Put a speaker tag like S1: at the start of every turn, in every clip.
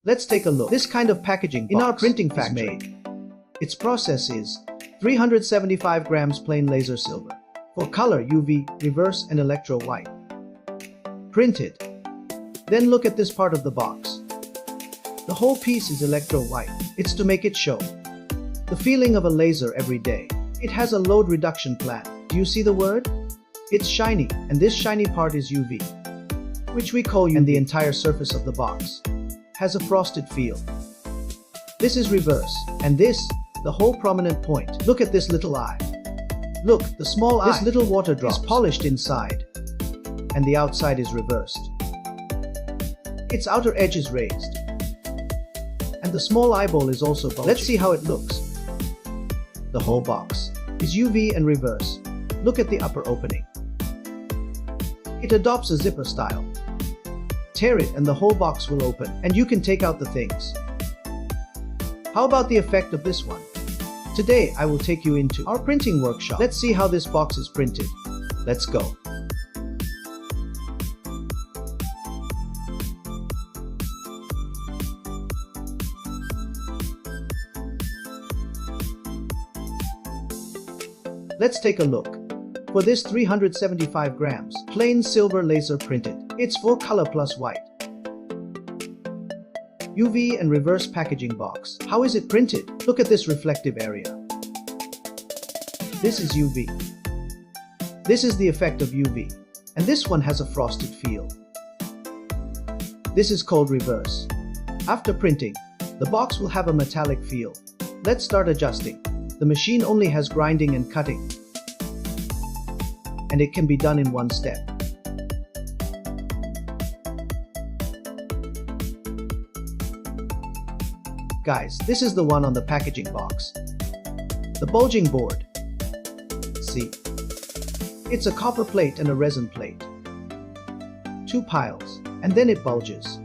S1: Let's take a look. This kind of packaging in our printing factory. Its process is 375 grams plain laser silver. For color, UV, reverse and electro-white. Printed. Then look at this part of the box. The whole piece is electro-white. It's to make it show the feeling of a laser every day. It has a load reduction plan. Do you see the word? It's shiny, and this shiny part is UV, which we call UV. And the entire surface of the box has a frosted feel. This is reverse, and this, the whole prominent point. Look at this little eye. Look, the small eye. This little water drop is polished inside, and the outside is reversed. Its outer edge is raised, and the small eyeball is also bulging. Let's see how it looks. The whole box is UV and reverse. Look at the upper opening. It adopts a zipper style. Tear it and the whole box will open, and you can take out the things. How about the effect of this one? Today I will take you into our printing workshop. Let's see how this box is printed. Let's go. Let's take a look. For this 375 grams, plain silver laser printed. It's for color plus white. UV and reverse packaging box. How is it printed? Look at this reflective area. This is UV. This is the effect of UV. And this one has a frosted feel. This is called reverse. After printing, the box will have a metallic feel. Let's start adjusting. The machine only has grinding and cutting, and it can be done in one step. Guys, this is the one on the packaging box. The bulging board. See? It's a copper plate and a resin plate. Two piles, and then it bulges.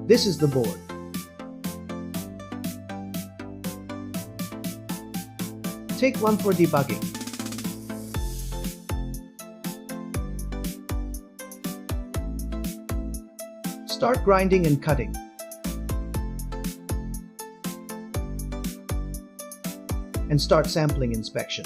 S1: This is the board. Take one for debugging. Start grinding and cutting. And start sampling inspection.